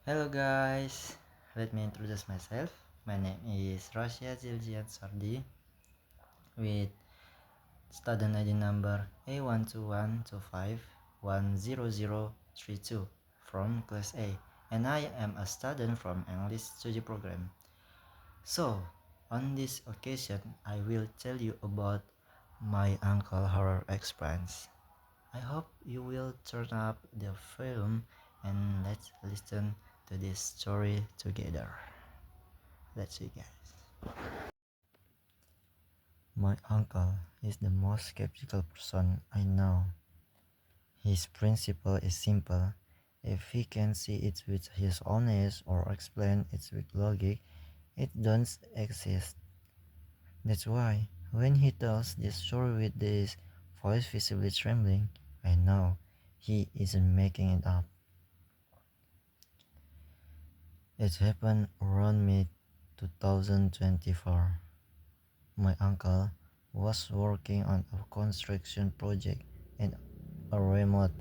Hello guys, let me introduce myself. My name is Rosya Ziljian Sardi with student ID number A12125100032 from class A, and I am a student from English study program. So, on this occasion, I will tell you about my uncle horror experience. I hope you will turn up the film and let's listen to this story together. Let's see, guys. My uncle is the most skeptical person I know. His principle is simple. If he can see it with his own eyes or explain it with logic, it don't exist. That's why, when he tells this story with this voice visibly trembling, I know he isn't making it up. It happened around mid 2024. My uncle was working on a construction project in a remote,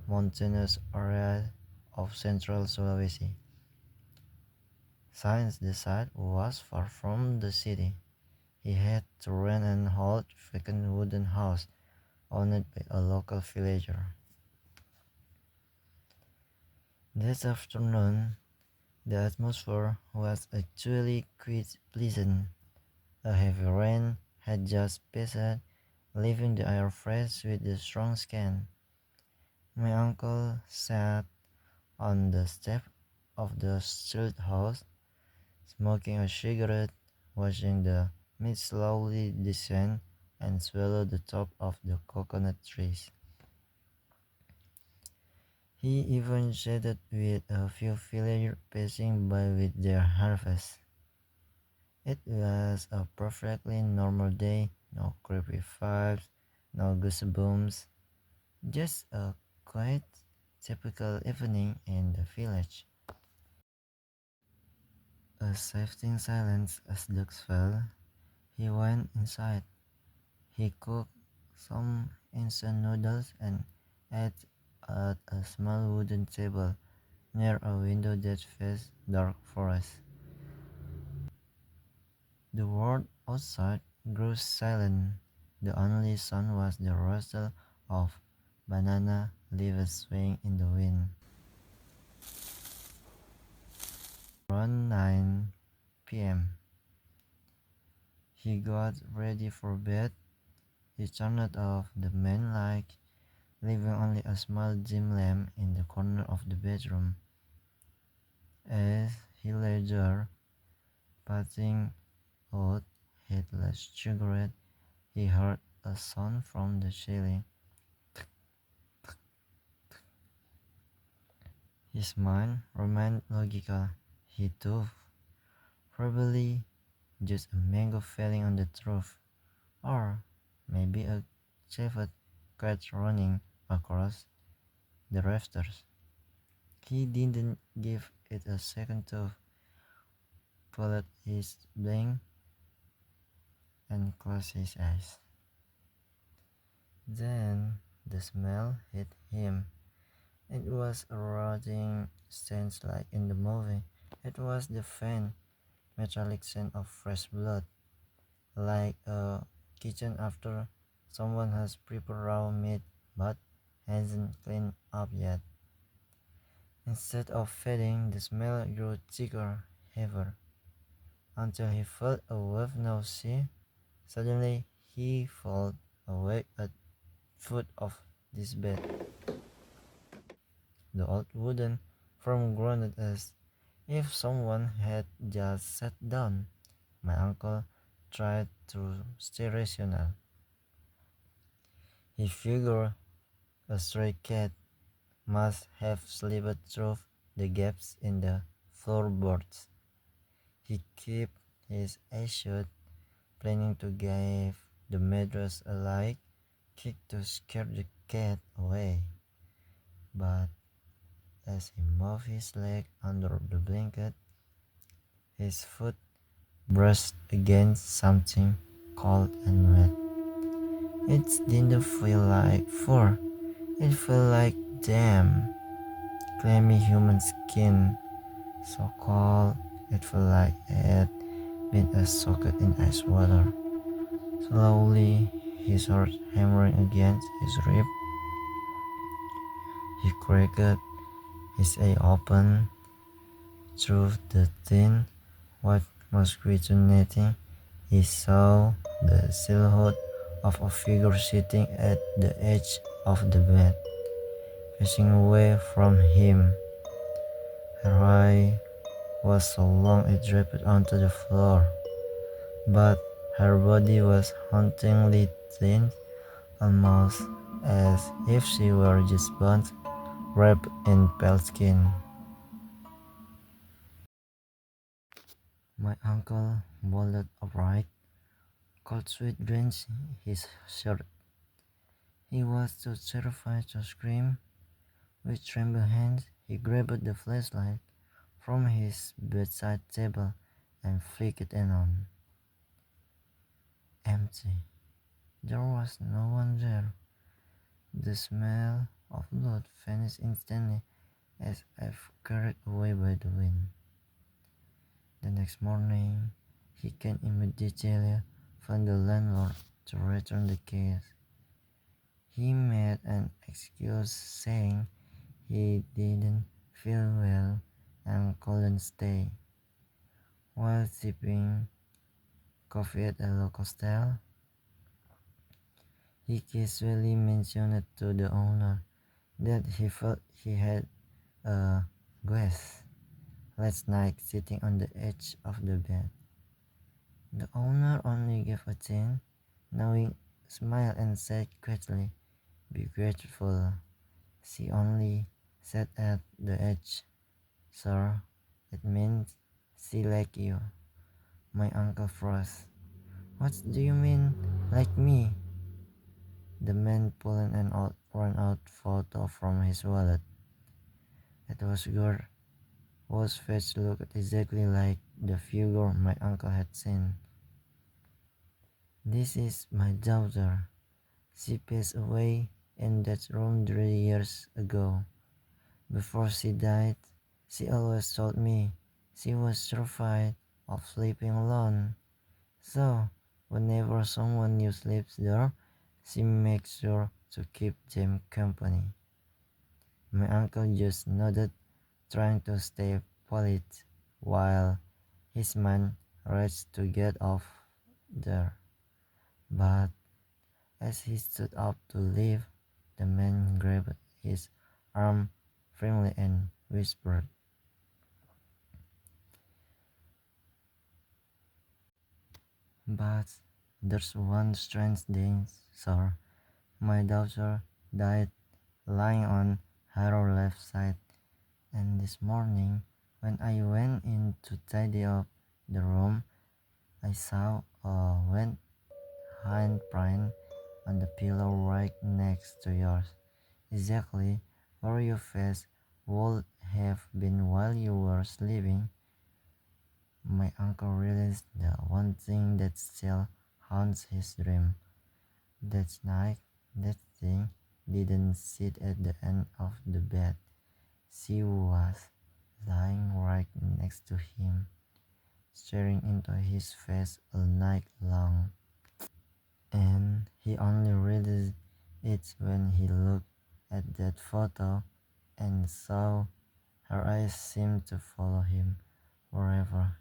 mountainous area of central Sulawesi. Since the site was far from the city, he had to rent an old, vacant wooden house owned by a local villager. That afternoon, the atmosphere was actually quite pleasant. A heavy rain had just passed, leaving the air fresh with the strong skin. My uncle sat on the step of the street house, smoking a cigarette, watching the mist slowly descend and swallow the top of the coconut trees. He even chatted with a few villagers passing by with their harvest. It was a perfectly normal day, no creepy vibes, no goosebumps, just a quiet, typical evening in the village. A shifting silence as dusk fell. He went inside. He cooked some instant noodles and ate at a small wooden table near a window that faced dark forest. The world outside grew silent. The only sound was the rustle of banana leaves swaying in the wind. Around 9 p.m., he got ready for bed. He turned off the main light, leaving only a small dim lamp in the corner of the bedroom. As he lay there, passing out his last cigarette, he heard a sound from the ceiling. His mind remained logical. He thought, probably just a mango falling on the roof, or maybe a shaved cat running across the rafters. He didn't give it a second thought, pulled his blank and closed his eyes. Then the smell hit him. It was a rotting stench like in the movie. It was the faint, metallic scent of fresh blood, like a kitchen after someone has prepared raw meat but hasn't cleaned up yet. Instead of fading, the smell grew thicker, heavier, until he felt a wave nausea. Suddenly, he felt awake at foot of this bed. The old wooden form groaned as if someone had just sat down. My uncle tried to stay rational. He figured a stray cat must have slipped through the gaps in the floorboards. He kept his eyes shut, planning to give the mattress a light kick to scare the cat away. But as he moved his leg under the blanket, his foot brushed against something cold and wet. It didn't feel like fur, it felt like damp, clammy human skin. so cold it felt like it had been soaked in ice water. Slowly, his heart hammering against his rib, he cracked his eye open. Through the thin white mosquito netting, he saw the silhouette of a figure sitting at the edge of the bed, facing away from him. Her hair was so long it dripped onto the floor, but her body was hauntingly thin, almost as if she were just bones wrapped in pale skin. My uncle bolted upright, cold sweat drenched his shirt. He was too terrified to scream. With trembling hands, he grabbed the flashlight from his bedside table and flicked it on. Empty. There was no one there. The smell of blood vanished instantly as if carried away by the wind. The next morning, he came immediately found the landlord to return the keys. He made an excuse saying he didn't feel well and couldn't stay. While sipping coffee at a local stall, he casually mentioned to the owner that he felt he had a ghost last night sitting on the edge of the bed. The owner only gave a thin, knowing smile and said quietly, "Be grateful. She only sat at the edge, sir. It means she like you." My uncle froze. "What do you mean, like me?" The man pulled an old worn-out photo from his wallet. It was Gore, whose face looked exactly like the figure my uncle had seen. "This is my daughter. She passed away in that room 3 years ago. Before she died, she always told me she was terrified of sleeping alone. So, whenever someone new sleeps there, she makes sure to keep them company." My uncle just nodded, trying to stay polite, while his mind raced to get off there. But as he stood up to leave, the man grabbed his arm firmly and whispered, "But there's one strange thing, sir. My daughter died lying on her left side, and this morning, when I went in to tidy up the room, I saw a wet handprint on the pillow right next to yours, exactly where your face would have been while you were sleeping." My uncle realized the one thing that still haunts his dream. That night, that thing didn't sit at the end of the bed. She was lying right next to him, staring into his face all night long. And he only realized it when he looked at that photo and saw her eyes seem to follow him wherever